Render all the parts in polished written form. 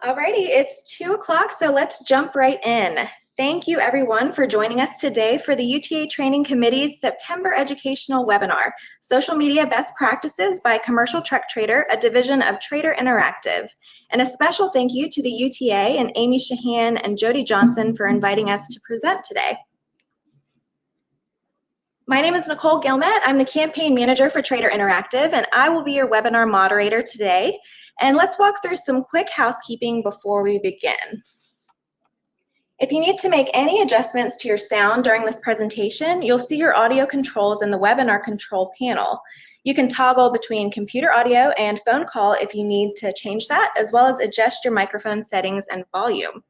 Alrighty, it's 2 o'clock, so let's jump right in. Thank you everyone for joining us today for the UTA Training Committee's September Educational Webinar, Social Media Best Practices by Commercial Truck Trader, a division of Trader Interactive. And a special thank you to the UTA and Amy Shahan and Jody Johnson for inviting us to present today. My name is Nicole Gilmet. I'm the campaign manager for Trader Interactive, and I will be your webinar moderator today. And let's walk through some quick housekeeping before we begin. If you need to make any adjustments to your sound during this presentation, you'll see your audio controls in the webinar control panel. You can toggle between computer audio and phone call if you need to change that, as well as adjust your microphone settings and volume.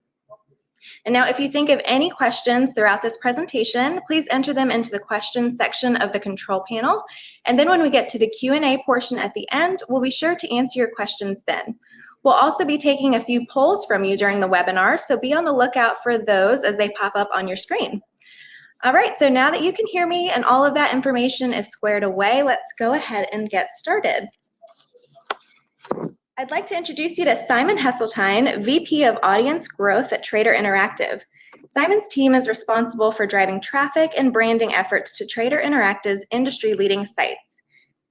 And now if you think of any questions throughout this presentation, please enter them into the questions section of the control panel. And then when we get to the Q&A portion at the end, we'll be sure to answer your questions then. We'll also be taking a few polls from you during the webinar, so be on the lookout for those as they pop up on your screen. All right, so now that you can hear me and all of that information is squared away, let's go ahead and get started. I'd like to introduce you to Simon Hesseltine, VP of Audience Growth at Trader Interactive. Simon's team is responsible for driving traffic and branding efforts to Trader Interactive's industry-leading sites.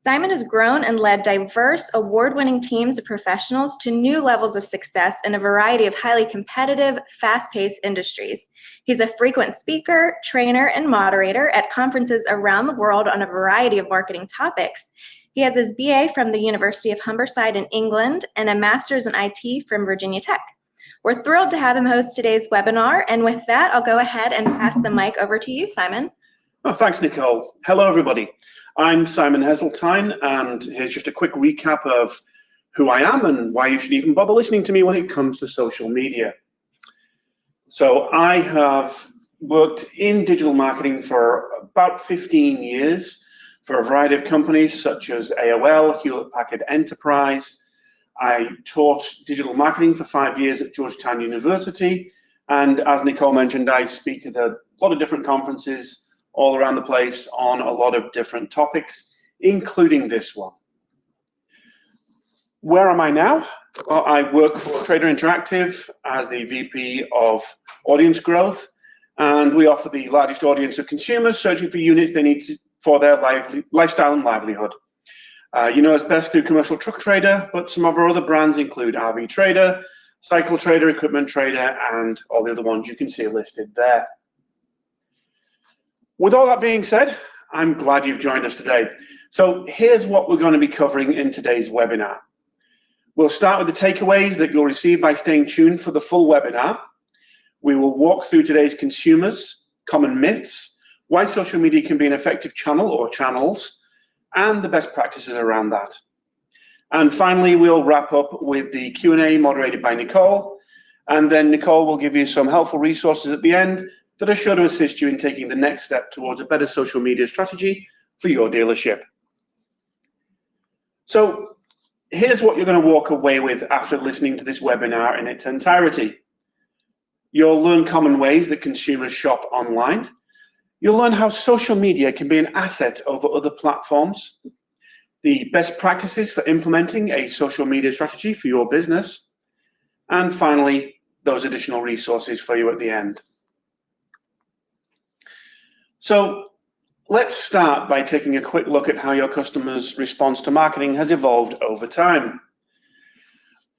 Simon has grown and led diverse, award-winning teams of professionals to new levels of success in a variety of highly competitive, fast-paced industries. He's a frequent speaker, trainer, and moderator at conferences around the world on a variety of marketing topics. He has his BA from the University of Humberside in England and a master's in IT from Virginia Tech. We're thrilled to have him host today's webinar, and with that, I'll go ahead and pass the mic over to you, Simon. Oh, thanks, Nicole. Hello, everybody. I'm Simon Hesseltine, and here's just a quick recap of who I am and why you should even bother listening to me when it comes to social media. So I have worked in digital marketing for about 15 years, for a variety of companies such as AOL, Hewlett-Packard Enterprise. I taught digital marketing for 5 years at Georgetown University, and as Nicole mentioned, I speak at a lot of different conferences all around the place on a lot of different topics, including this one. Where am I now? Well, I work for Trader Interactive as the VP of Audience Growth, and we offer the largest audience of consumers searching for units they need for their lifestyle and livelihood. You know us best through Commercial Truck Trader, but some of our other brands include RV Trader, Cycle Trader, Equipment Trader, and all the other ones you can see listed there. With all that being said, I'm glad you've joined us today. So here's what we're going to be covering in today's webinar. We'll start with the takeaways that you'll receive by staying tuned for the full webinar. We will walk through today's consumers, common myths, why social media can be an effective channel or channels, and the best practices around that. And finally, we'll wrap up with the Q&A moderated by Nicole, and then Nicole will give you some helpful resources at the end that are sure to assist you in taking the next step towards a better social media strategy for your dealership. So here's what you're going to walk away with after listening to this webinar in its entirety. You'll learn common ways that consumers shop online. You'll learn how social media can be an asset over other platforms, the best practices for implementing a social media strategy for your business, and finally, those additional resources for you at the end. So let's start by taking a quick look at how your customers' response to marketing has evolved over time.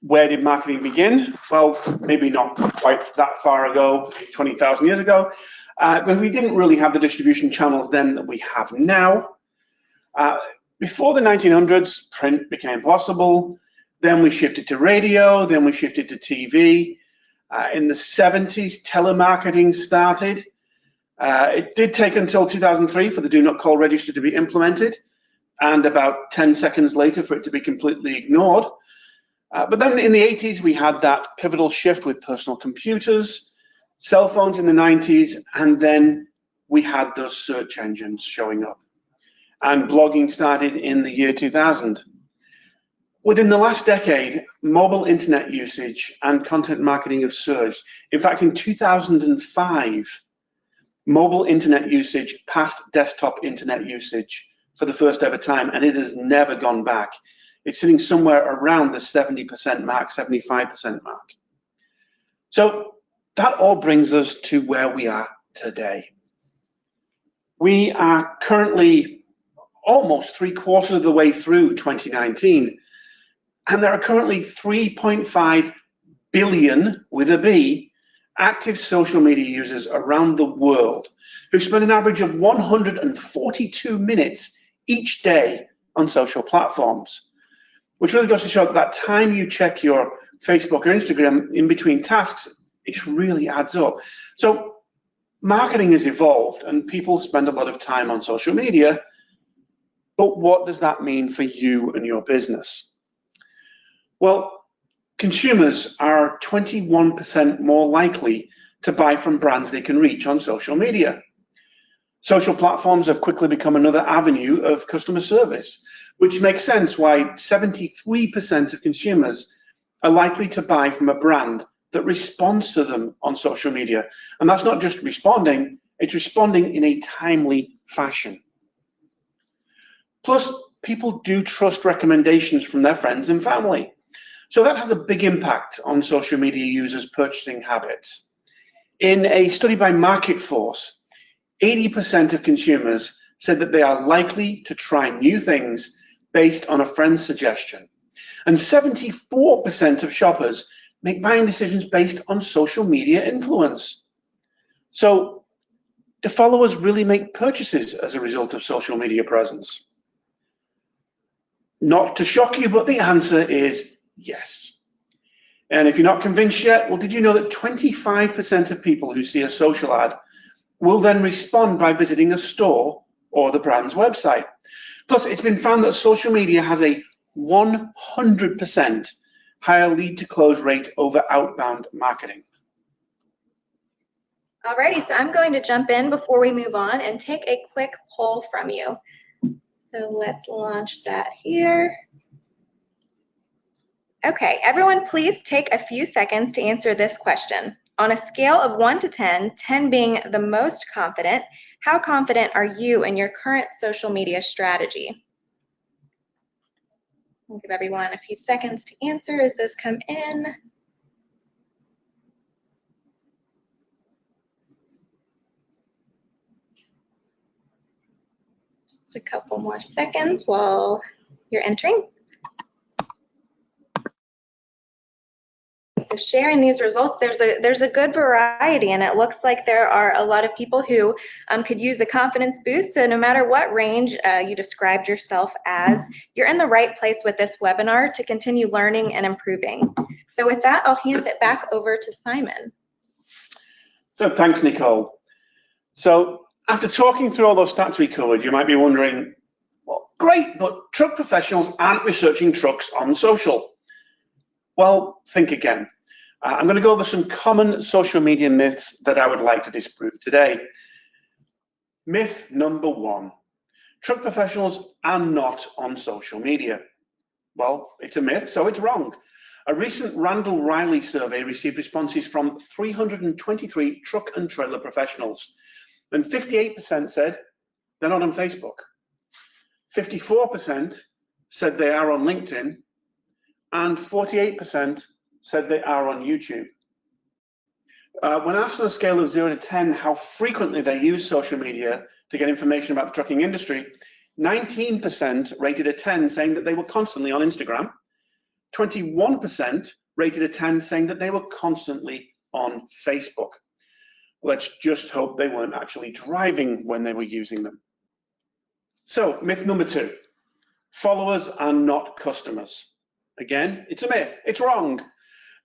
Where did marketing begin? Well, maybe not quite that far ago, 20,000 years ago, but we didn't really have the distribution channels then that we have now. Before the 1900s, print became possible. Then we shifted to radio. Then we shifted to TV. In the 70s, telemarketing started. It did take until 2003 for the do not call register to be implemented, and about 10 seconds later for it to be completely ignored. But then in the 80s, we had that pivotal shift with personal computers, cell phones in the 90s, and then we had those search engines showing up. And blogging started in the year 2000. Within the last decade, mobile internet usage and content marketing have surged. In fact, in 2005, mobile internet usage passed desktop internet usage for the first ever time, and it has never gone back. It's sitting somewhere around the 70% mark, 75% mark. So that all brings us to where we are today. We are currently almost 3/4 of the way through 2019, and there are currently 3.5 billion, with a B, active social media users around the world who spend an average of 142 minutes each day on social platforms, which really goes to show that time you check your Facebook or Instagram in between tasks, it really adds up. So marketing has evolved and people spend a lot of time on social media, but what does that mean for you and your business? Well, consumers are 21% more likely to buy from brands they can reach on social media. Social platforms have quickly become another avenue of customer service, which makes sense why 73% of consumers are likely to buy from a brand that responds to them on social media. And that's not just responding, it's responding in a timely fashion. Plus, people do trust recommendations from their friends and family. So that has a big impact on social media users' purchasing habits. In a study by Market Force, 80% of consumers said that they are likely to try new things based on a friend's suggestion. And 74% of shoppers make buying decisions based on social media influence. So, do followers really make purchases as a result of social media presence? Not to shock you, but the answer is yes. And if you're not convinced yet, well, did you know that 25% of people who see a social ad will then respond by visiting a store or the brand's website? Plus, it's been found that social media has a 100% higher lead to close rate over outbound marketing. Alrighty, so I'm going to jump in before we move on and take a quick poll from you. So let's launch that here. Okay, everyone, please take a few seconds to answer this question. On a scale of 1 to 10, 10 being the most confident, how confident are you in your current social media strategy? I'll give everyone a few seconds to answer as those come in. Just a couple more seconds while you're entering. So sharing these results, there's a good variety, and it looks like there are a lot of people who could use a confidence boost. So no matter what range you described yourself as, you're in the right place with this webinar to continue learning and improving. So with that, I'll hand it back over to Simon. So thanks, Nicole. So after talking through all those stats we covered, you might be wondering, well, great, but truck professionals aren't researching trucks on social. Well, think again. I'm going to go over some common social media myths that I would like to disprove today. Myth number 1, truck professionals are not on social media. Well, it's a myth, so it's wrong. A recent Randall Riley survey received responses from 323 truck and trailer professionals, and 58% said they're not on Facebook. 54% said they are on LinkedIn, and 48% said they are on YouTube. When asked on a scale of 0 to 10 how frequently they use social media to get information about the trucking industry, 19% rated a 10 saying that they were constantly on Instagram, 21% rated a 10 saying that they were constantly on Facebook. Let's just hope they weren't actually driving when they were using them. So, myth number 2, followers are not customers. Again, it's a myth, it's wrong.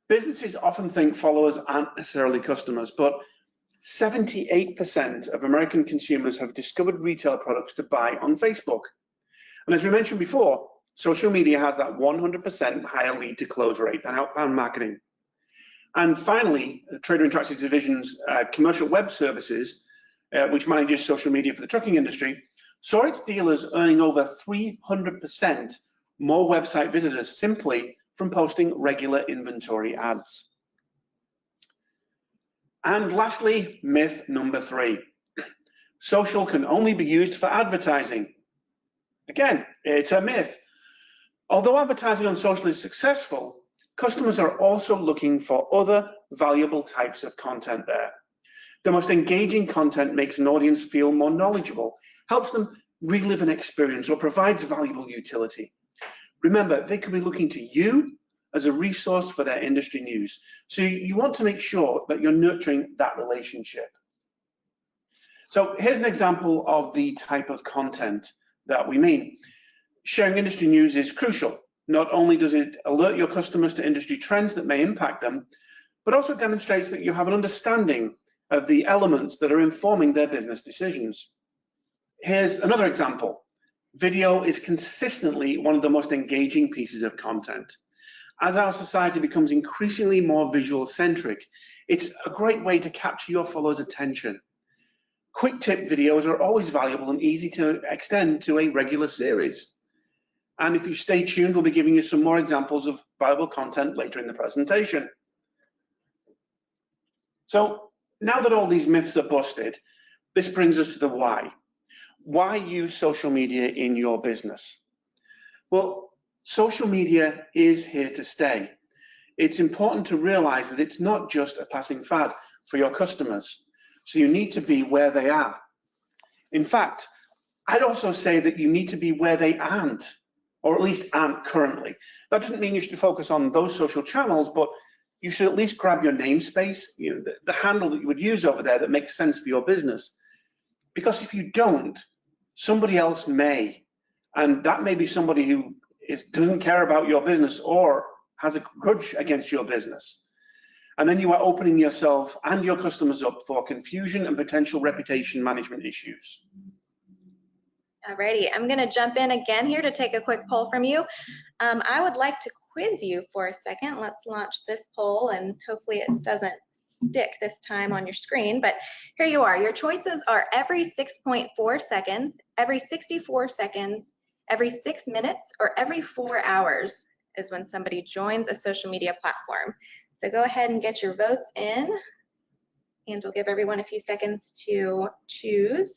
Businesses often think followers aren't necessarily customers, but 78% of American consumers have discovered retail products to buy on Facebook. And as we mentioned before, social media has that 100% higher lead to close rate than outbound marketing. And finally, Trader Interactive Division's commercial web services, which manages social media for the trucking industry, saw its dealers earning over 300% more website visitors simply from posting regular inventory ads. And lastly, myth number 3. Social can only be used for advertising. Again, it's a myth. Although advertising on social is successful, Customers are also looking for other valuable types of content there. The most engaging content makes an audience feel more knowledgeable, helps them relive an experience, or provides valuable utility. Remember, they could be looking to you as a resource for their industry news. So you want to make sure that you're nurturing that relationship. So here's an example of the type of content that we mean. Sharing industry news is crucial. Not only does it alert your customers to industry trends that may impact them, but also demonstrates that you have an understanding of the elements that are informing their business decisions. Here's another example. Video is consistently one of the most engaging pieces of content. As our society becomes increasingly more visual-centric, it's a great way to capture your followers' attention. Quick tip videos are always valuable and easy to extend to a regular series. And if you stay tuned, we'll be giving you some more examples of valuable content later in the presentation. So now that all these myths are busted, this brings us to the why. Why use social media in your business? Well, social media is here to stay. It's important to realize that it's not just a passing fad for your customers. So you need to be where they are. In fact, I'd also say that you need to be where they aren't, or at least aren't currently. That doesn't mean you should focus on those social channels, but you should at least grab your namespace, the handle that you would use over there that makes sense for your business. Because if you don't, somebody else may, and that may be somebody who doesn't care about your business or has a grudge against your business. And then you are opening yourself and your customers up for confusion and potential reputation management issues. Alrighty, I'm going to jump in again here to take a quick poll from you. I would like to quiz you for a second. Let's launch this poll, and hopefully it doesn't stick this time on your screen. But here you are. Your choices are every 6.4 seconds, every 64 seconds, every 6 minutes, or every 4 hours is when somebody joins a social media platform. So go ahead and get your votes in, and we'll give everyone a few seconds to choose.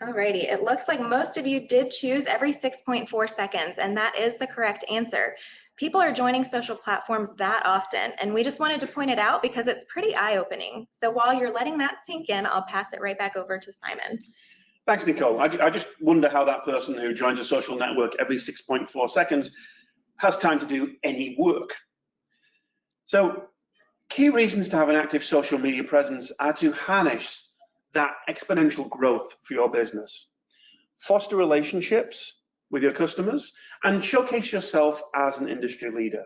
Alrighty, it looks like most of you did choose every 6.4 seconds, and that is the correct answer. People are joining social platforms that often, and we just wanted to point it out because it's pretty eye-opening. So while you're letting that sink in, I'll pass it right back over to Simon. Thanks, Nicole. I just wonder how that person who joins a social network every 6.4 seconds has time to do any work. So key reasons to have an active social media presence are to harness that exponential growth for your business, foster relationships with your customers, and showcase yourself as an industry leader.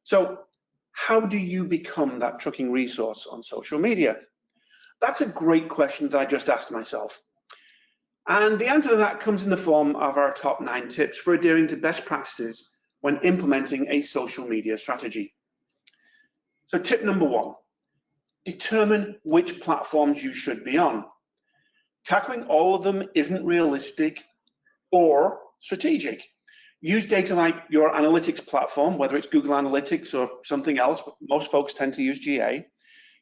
So how do you become that trucking resource on social media? That's a great question that I just asked myself. And the answer to that comes in the form of our top 9 tips for adhering to best practices when implementing a social media strategy. So tip number 1, determine which platforms you should be on. Tackling all of them isn't realistic or strategic. Use data like your analytics platform, whether it's Google Analytics or something else, but most folks tend to use GA.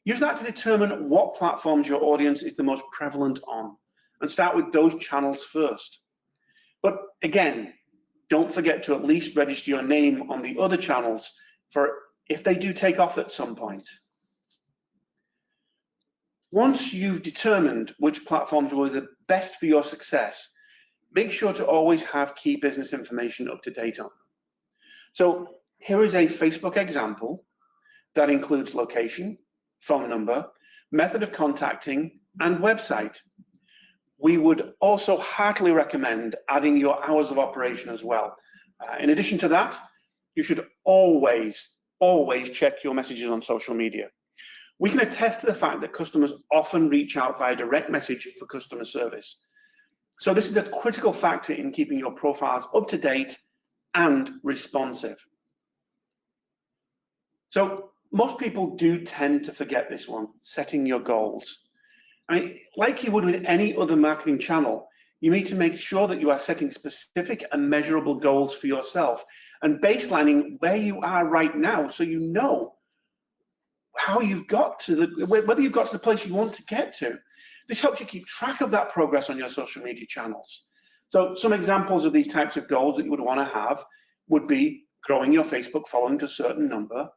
Use that to determine what platforms your audience is the most prevalent on, and start with those channels first. But again, don't forget to at least register your name on the other channels for if they do take off at some point. Once you've determined which platforms will be the best for your success, make sure to always have key business information up to date on them. So here is a Facebook example that includes location, phone number, method of contacting, and website. We would also heartily recommend adding your hours of operation as well. In addition to that, you should always check your messages on social media. We can attest to the fact that customers often reach out via direct message for customer service. So this is a critical factor in keeping your profiles up to date and responsive. So most people do tend to forget this one, setting your goals. I mean, like you would with any other marketing channel, you need to make sure that you are setting specific and measurable goals for yourself and baselining where you are right now so you know how you've got to whether you've got to the place you want to get to. This helps you keep track of that progress on your social media channels. So some examples of these types of goals that you would want to have would be growing your Facebook following to a certain number,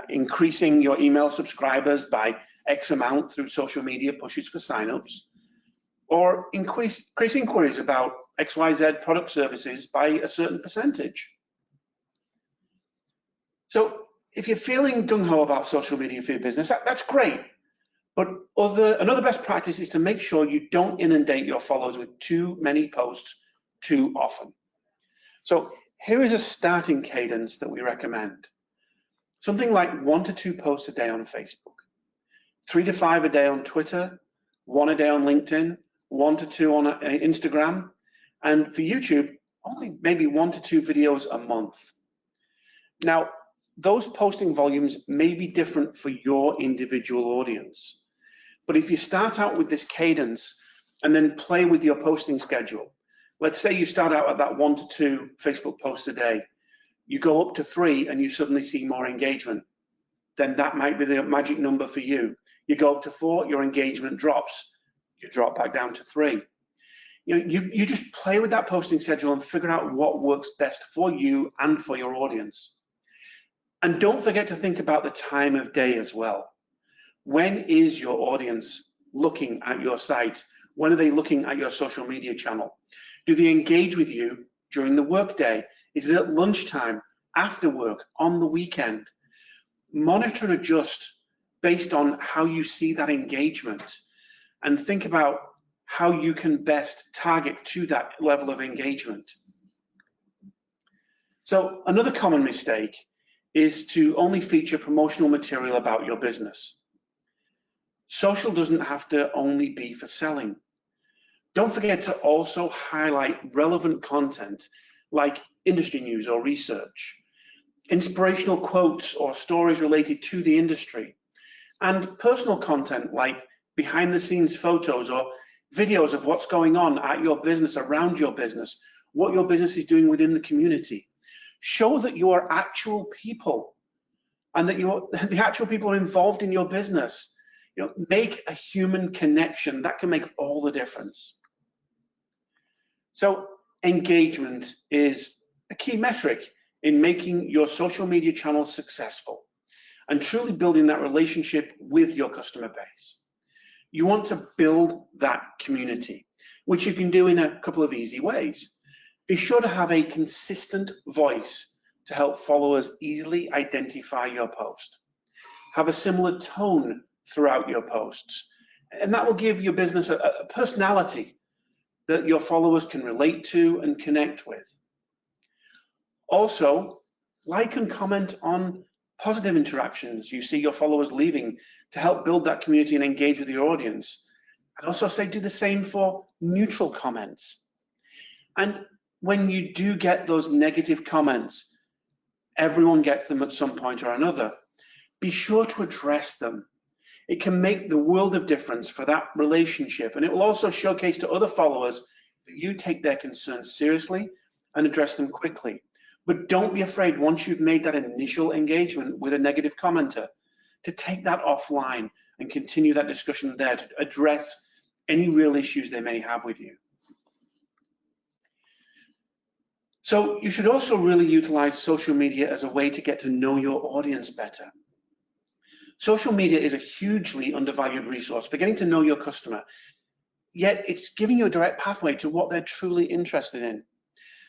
increasing your email subscribers by X amount through social media pushes for signups, or increase inquiries about XYZ product services by a certain percentage. So if you're feeling gung-ho about social media for your business, that's great. But another best practice is to make sure you don't inundate your followers with too many posts too often. So here is a starting cadence that we recommend. Something like 1 to 2 posts a day on Facebook, 3 to 5 a day on Twitter, 1 a day on LinkedIn, 1 to 2 on Instagram, and for YouTube, only maybe 1 to 2 videos a month. Now, those posting volumes may be different for your individual audience, but if you start out with this cadence and then play with your posting schedule, let's say you start out at that 1 to 2 Facebook posts a day, you go up to 3 and you suddenly see more engagement, then that might be the magic number for you. You go up to 4, your engagement drops, you drop back down to 3. You just play with that posting schedule and figure out what works best for you and for your audience. And don't forget to think about the time of day as well. When is your audience looking at your site? When are they looking at your social media channel? Do they engage with you during the workday? Is it at lunchtime, after work, on the weekend? Monitor and adjust based on how you see that engagement, and think about how you can best target to that level of engagement. So another common mistake is to only feature promotional material about your business. Social doesn't have to only be for selling. Don't forget to also highlight relevant content like industry news or research, inspirational quotes or stories related to the industry, and personal content like behind the scenes photos or videos of what's going on at your business, around your business, what your business is doing within the community. Show that you are actual people and that the actual people are involved in your business. Make a human connection. That can make all the difference. So engagement is a key metric in making your social media channel successful and truly building that relationship with your customer base. You want to build that community, which you can do in a couple of easy ways. Be sure to have a consistent voice to help followers easily identify your post. Have a similar tone throughout your posts, and that will give your business a personality that your followers can relate to and connect with. Also, like and comment on positive interactions you see your followers leaving to help build that community and engage with your audience. I'd also say do the same for neutral comments. And when you do get those negative comments, everyone gets them at some point or another, be sure to address them. It can make the world of difference for that relationship, and it will also showcase to other followers that you take their concerns seriously and address them quickly. But don't be afraid, once you've made that initial engagement with a negative commenter, to take that offline and continue that discussion there to address any real issues they may have with you. So you should also really utilize social media as a way to get to know your audience better. Social media is a hugely undervalued resource for getting to know your customer, yet it's giving you a direct pathway to what they're truly interested in.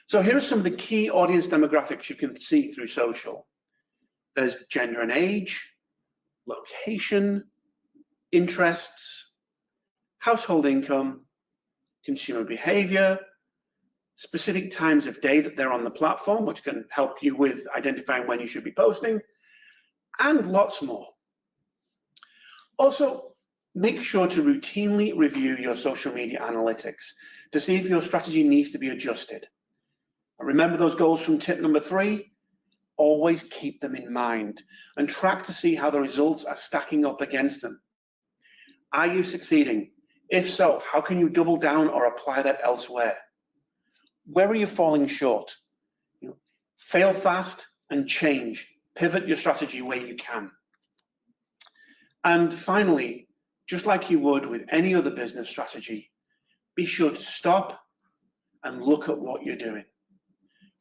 So here are some of the key audience demographics you can see through social. There's gender and age, location, interests, household income, consumer behavior, specific times of day that they're on the platform, which can help you with identifying when you should be posting, and lots more. Also, make sure to routinely review your social media analytics to see if your strategy needs to be adjusted. Remember those goals from tip number 3? Always keep them in mind and track to see how the results are stacking up against them. Are you succeeding? If so, how can you double down or apply that elsewhere? Where are you falling short? Fail fast and change. Pivot your strategy where you can. And finally, just like you would with any other business strategy, be sure to stop and look at what you're doing.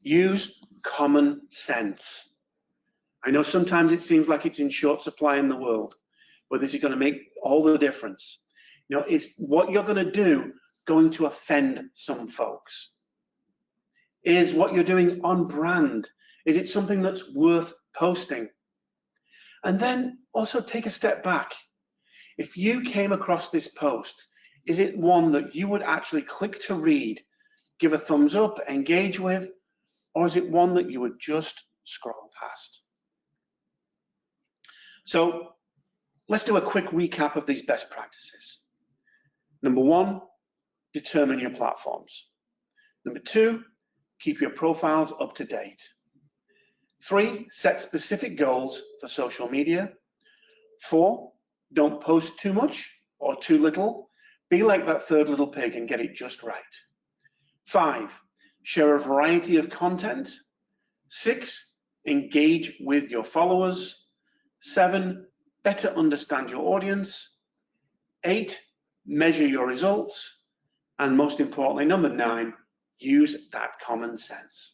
Use common sense. I know sometimes it seems like it's in short supply in the world, but this is going to make all the difference. You know, is what you're going to do going to offend some folks? Is what you're doing on brand? Is it something that's worth posting? And then also take a step back. If you came across this post, is it one that you would actually click to read, give a thumbs up, engage with, or is it one that you would just scroll past? So let's do a quick recap of these best practices. Number one, determine your platforms. Number two, keep your profiles up to date. 3, set specific goals for social media. 4, don't post too much or too little. Be like that third little pig and get it just right. 5, share a variety of content. 6, engage with your followers. 7, better understand your audience. 8, measure your results. And most importantly, number 9, use that common sense.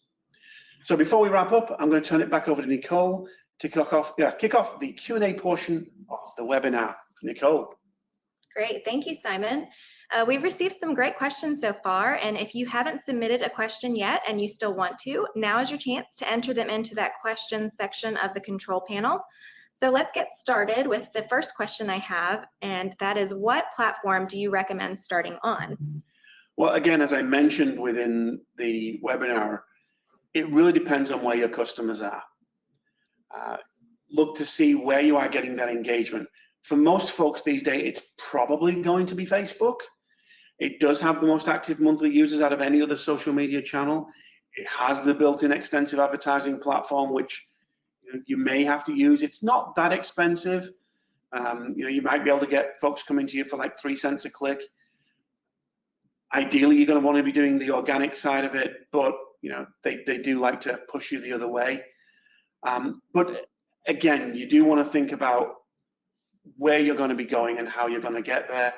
So before we wrap up, I'm going to turn it back over to Nicole to kick off the Q&A portion of the webinar. Nicole. Great, thank you, Simon. We've received some great questions so far, and if you haven't submitted a question yet and you still want to, now is your chance to enter them into that question section of the control panel. So let's get started with the first question I have, and that is, what platform do you recommend starting on? Well, again, as I mentioned within the webinar, it really depends on where your customers are. Look to see where you are getting that engagement. For most folks these days, it's probably going to be Facebook. It does have the most active monthly users out of any other social media channel. It has the built-in extensive advertising platform, which you may have to use. It's not that expensive. You might be able to get folks coming to you for like 3 cents a click. Ideally, you're going to want to be doing the organic side of it, but they do like to push you the other way. But again, you do want to think about where you're going to be going and how you're going to get there,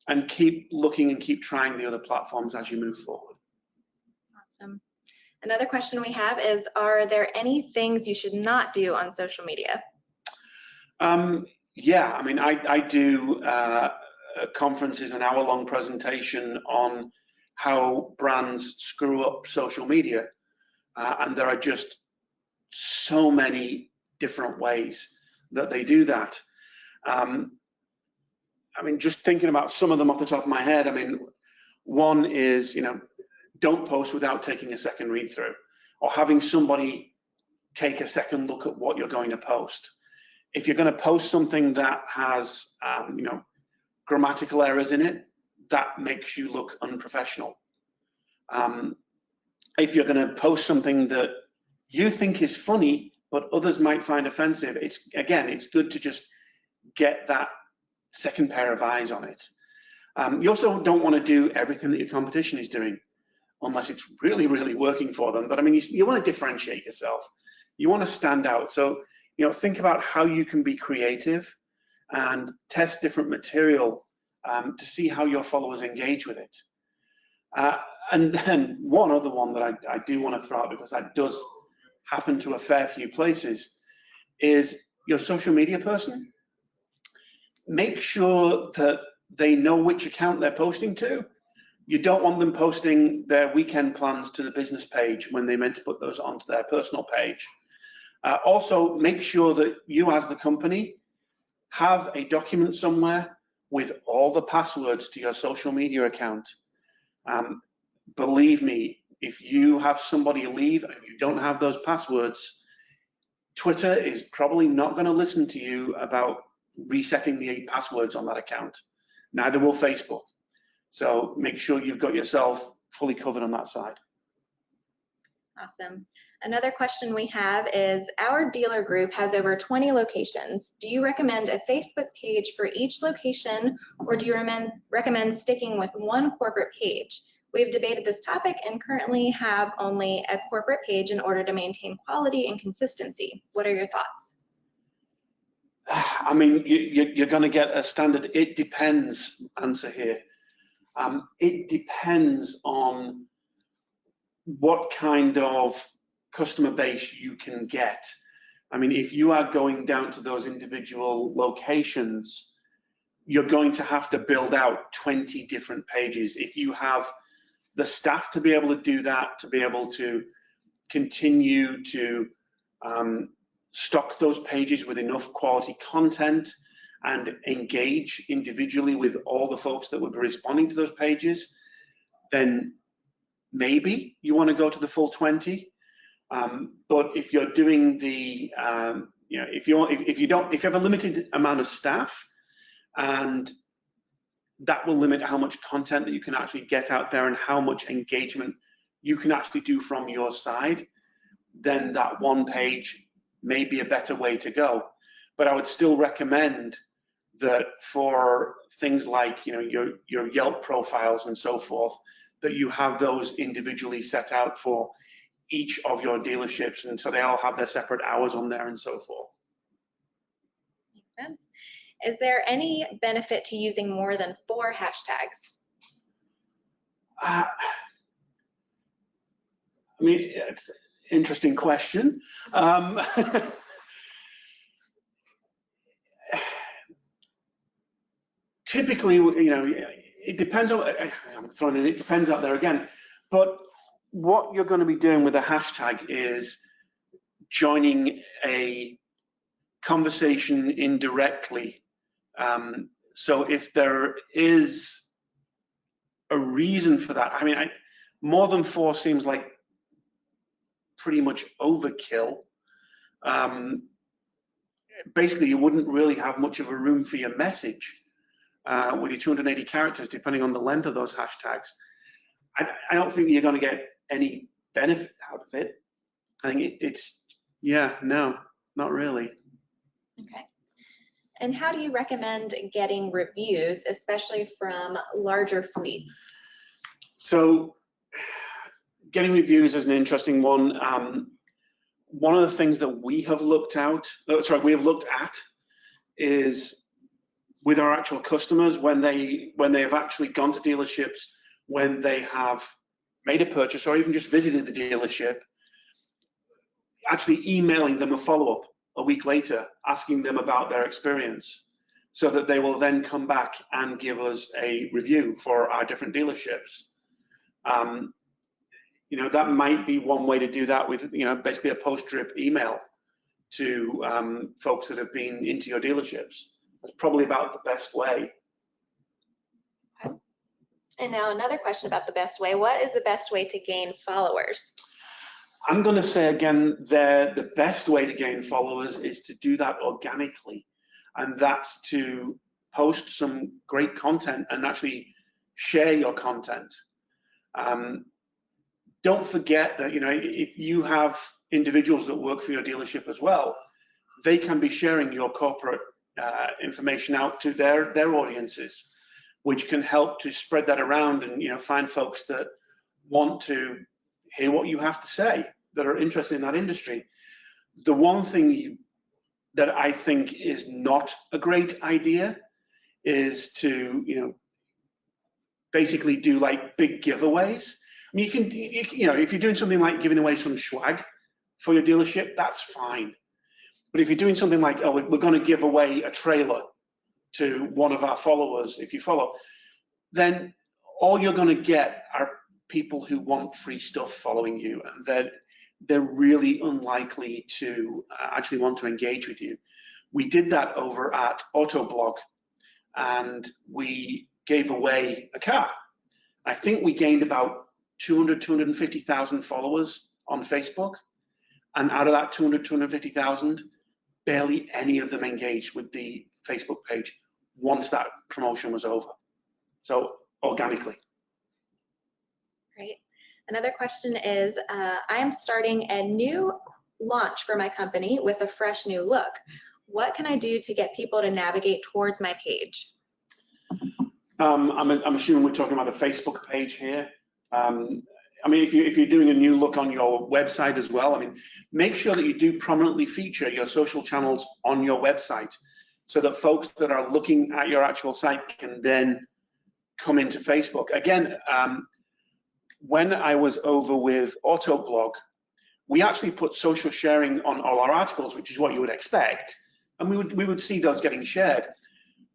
and keep looking and keep trying the other platforms as you move forward. Awesome. Another question we have is, are there any things you should not do on social media? Yeah, I mean, I do conferences, an hour-long presentation on how brands screw up social media, and there are just so many different ways that they do that. I mean, just thinking about some of them off the top of my head, I mean, one is, don't post without taking a second read through, or having somebody take a second look at what you're going to post. If you're going to post something that has, grammatical errors in it, that makes you look unprofessional. If you're going to post something that you think is funny, but others might find offensive, it's good to just get that second pair of eyes on it. You also don't want to do everything that your competition is doing, unless it's really, really working for them. But I mean, you want to differentiate yourself. You want to stand out. So, think about how you can be creative and test different material to see how your followers engage with it. And then one other one that I do want to throw out, because that does happen to a fair few places, is your social media person. Make sure that they know which account they're posting to. You don't want them posting their weekend plans to the business page when they meant to put those onto their personal page. Also, make sure that you as the company have a document somewhere with all the passwords to your social media account. Believe me, if you have somebody leave and you don't have those passwords, Twitter is probably not going to listen to you about resetting the passwords on that account. Neither will Facebook. So make sure you've got yourself fully covered on that side. Awesome. Another question we have is, our dealer group has over 20 locations. Do you recommend a Facebook page for each location, or do you recommend sticking with one corporate page? We've debated this topic and currently have only a corporate page in order to maintain quality and consistency. What are your thoughts? I mean, you're going to get a standard "it depends" answer here. It depends on what kind of customer base you can get. I mean, if you are going down to those individual locations, you're going to have to build out 20 different pages. If you have the staff to be able to do that, to be able to continue to stock those pages with enough quality content and engage individually with all the folks that would be responding to those pages, then maybe you want to go to the full 20. But if you're doing the, if you have a limited amount of staff, and that will limit how much content that you can actually get out there and how much engagement you can actually do from your side, then that one page may be a better way to go. But I would still recommend that for things like your Yelp profiles and so forth, that you have those individually set out for each of your dealerships, and so they all have their separate hours on there and so forth. Makes sense. Is there any benefit to using more than 4 hashtags? I mean, it's an interesting question. Typically, it depends on, I'm throwing it depends out there again, but what you're going to be doing with a hashtag is joining a conversation indirectly. So if there is a reason for that, I mean, more than 4 seems like pretty much overkill. Basically, you wouldn't really have much of a room for your message with your 280 characters, depending on the length of those hashtags. I don't think you're going to get any benefit out of it. I think no, not really. Okay. And how do you recommend getting reviews, especially from larger fleets? So getting reviews is an interesting one. One of the things that we have looked at is with our actual customers when they have actually gone to dealerships, when they have made a purchase or even just visited the dealership, actually emailing them a follow-up a week later, asking them about their experience, so that they will then come back and give us a review for our different dealerships. That might be one way to do that with, basically a post-trip email to folks that have been into your dealerships. That's probably about the best way. Okay. And now another question about the best way. What is the best way to gain followers? I'm going to say again, the best way to gain followers is to do that organically, and that's to post some great content and actually share your content. Don't forget that if you have individuals that work for your dealership as well, they can be sharing your corporate information out to their audiences, which can help to spread that around and find folks that want to hear what you have to say, that are interested in that industry. The one thing that I think is not a great idea is to basically do like big giveaways. I mean, if you're doing something like giving away some swag for your dealership, that's fine. But if you're doing something like, oh, we're going to give away a trailer to one of our followers, if you follow, then all you're going to get are people who want free stuff following you, and they're really unlikely to actually want to engage with you. We did that over at Autoblog, and we gave away a car. I think we gained about 250,000 followers on Facebook, and out of that 250,000, barely any of them engaged with the Facebook page once that promotion was over. So organically. Great. Another question is, I'm starting a new launch for my company with a fresh new look. What can I do to get people to navigate towards my page? I'm assuming we're talking about a Facebook page here. I mean, if you're doing a new look on your website as well, I mean, make sure that you do prominently feature your social channels on your website, so that folks that are looking at your actual site can then come into Facebook. Again, when I was over with Autoblog, we actually put social sharing on all our articles, which is what you would expect, and we would see those getting shared.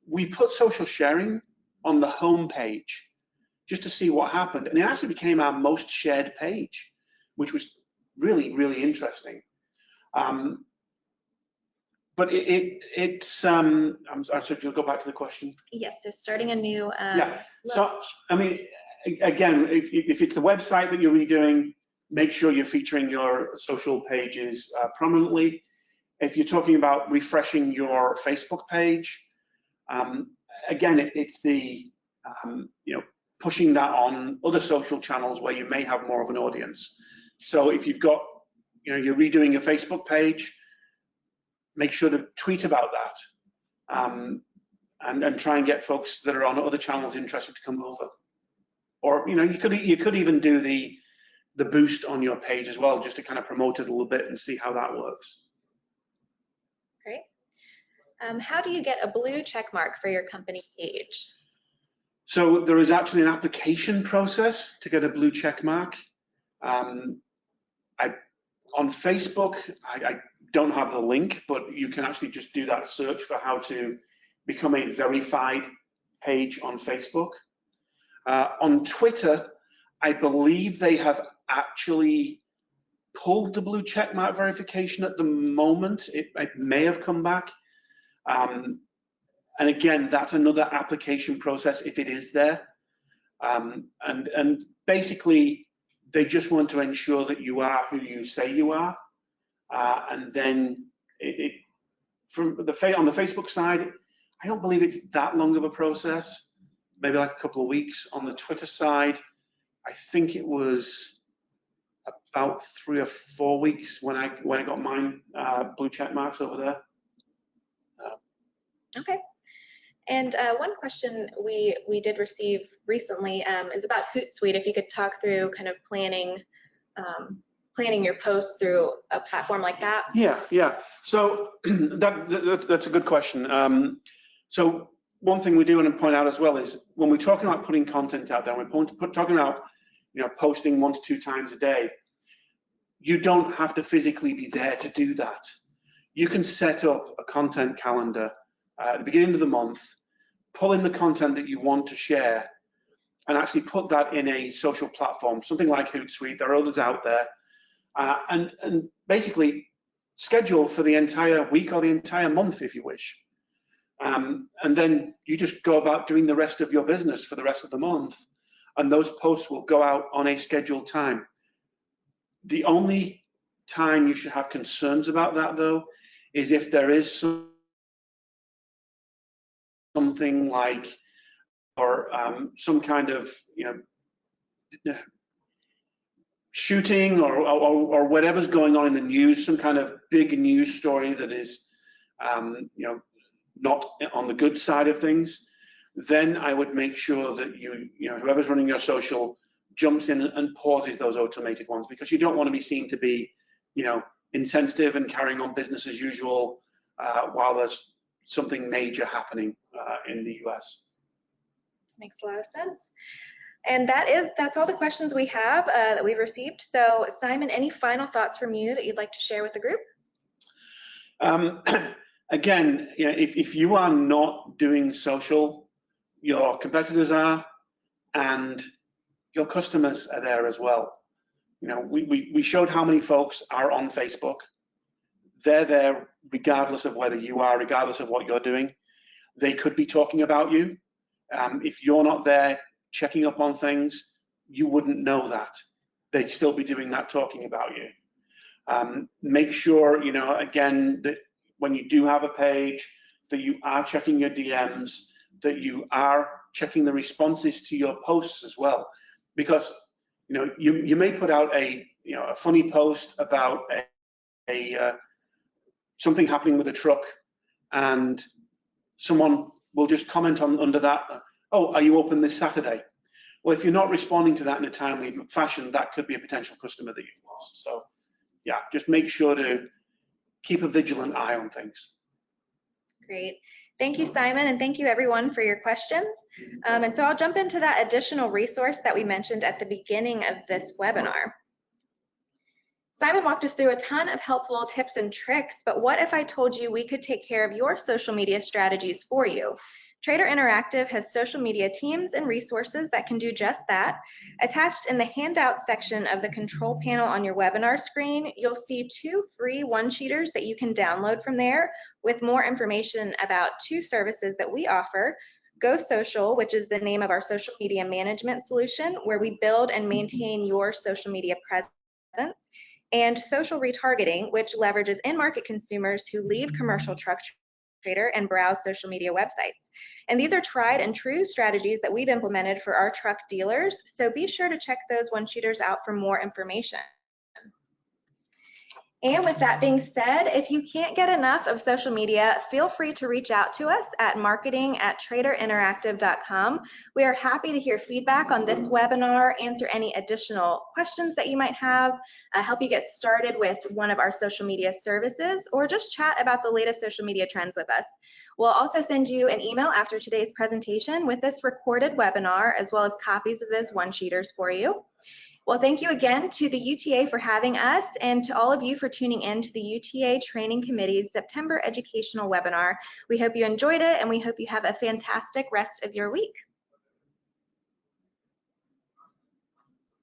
We put social sharing on the home page just to see what happened, and it actually became our most shared page, which was really, really interesting. But it's I'm sorry, you'll go back to the question. Yes, so starting a new. Yeah. So I mean, again, if it's the website that you're redoing, make sure you're featuring your social pages prominently. If you're talking about refreshing your Facebook page, again, it's the pushing that on other social channels where you may have more of an audience. So if you've got, you're redoing your Facebook page, make sure to tweet about that, and try and get folks that are on other channels interested to come over. Or you could even do the boost on your page as well, just to kind of promote it a little bit and see how that works. Great. How do you get a blue check mark for your company page? So there is actually an application process to get a blue check mark. On Facebook, I don't have the link, but you can actually just do that search for how to become a verified page on Facebook. On Twitter, I believe they have actually pulled the blue check mark verification at the moment. It may have come back. And again, that's another application process if it is there. And basically, they just want to ensure that you are who you say you are. And then on the Facebook side, I don't believe it's that long of a process, maybe like a couple of weeks. On the Twitter side, I think it was about 3 or 4 weeks when I got mine blue check marks over there. Okay. And one question we did receive recently is about Hootsuite. If you could talk through kind of planning your posts through a platform like that. Yeah. So that's a good question. So one thing we do want to point out as well is when we're talking about putting content out there, we're talking about posting 1 to 2 times a day. You don't have to physically be there to do that. You can set up a content calendar at the beginning of the month, pull in the content that you want to share, and actually put that in a social platform, something like Hootsuite. There are others out there, and basically schedule for the entire week or the entire month if you wish. And then you just go about doing the rest of your business for the rest of the month, and those posts will go out on a scheduled time. The only time you should have concerns about that, though, is if there is something like, or some kind of shooting or whatever's going on in the news, some kind of big news story that is not on the good side of things, then I would make sure that whoever's running your social jumps in and pauses those automated ones, because you don't want to be seen to be insensitive and carrying on business as usual while there's something major happening in the US. Makes a lot of sense. And that's all the questions we have that we've received. So Simon, any final thoughts from you that you'd like to share with the group? Again, if you are not doing social, your competitors are, and your customers are there as well. We showed how many folks are on Facebook. They're there regardless of whether you are, regardless of what you're doing. They could be talking about you. If you're not there checking up on things, you wouldn't know that. They'd still be doing that, talking about you. Make sure, again, that when you do have a page, that you are checking your DMs, that you are checking the responses to your posts as well. Because you may put out a funny post about something happening with a truck, and someone will just comment under that, "Oh, are you open this Saturday?" Well, if you're not responding to that in a timely fashion, that could be a potential customer that you've lost. So yeah, just make sure to keep a vigilant eye on things. Great. Thank you, Simon, and thank you everyone for your questions. And so I'll jump into that additional resource that we mentioned at the beginning of this webinar. Simon walked us through a ton of helpful tips and tricks, but what if I told you we could take care of your social media strategies for you? Trader Interactive has social media teams and resources that can do just that. Attached in the handout section of the control panel on your webinar screen, you'll see 2 free one-sheeters that you can download from there with more information about 2 services that we offer. Go Social, which is the name of our social media management solution, where we build and maintain your social media presence, and social retargeting, which leverages in-market consumers who leave commercial truck trader and browse social media websites. And these are tried and true strategies that we've implemented for our truck dealers, so be sure to check those one-sheeters out for more information. And with that being said, if you can't get enough of social media, feel free to reach out to us at marketing@traderinteractive.com. We are happy to hear feedback on this webinar, answer any additional questions that you might have, help you get started with one of our social media services, or just chat about the latest social media trends with us. We'll also send you an email after today's presentation with this recorded webinar, as well as copies of those one-sheeters for you. Well, thank you again to the UTA for having us, and to all of you for tuning in to the UTA Training Committee's September educational webinar. We hope you enjoyed it, and we hope you have a fantastic rest of your week.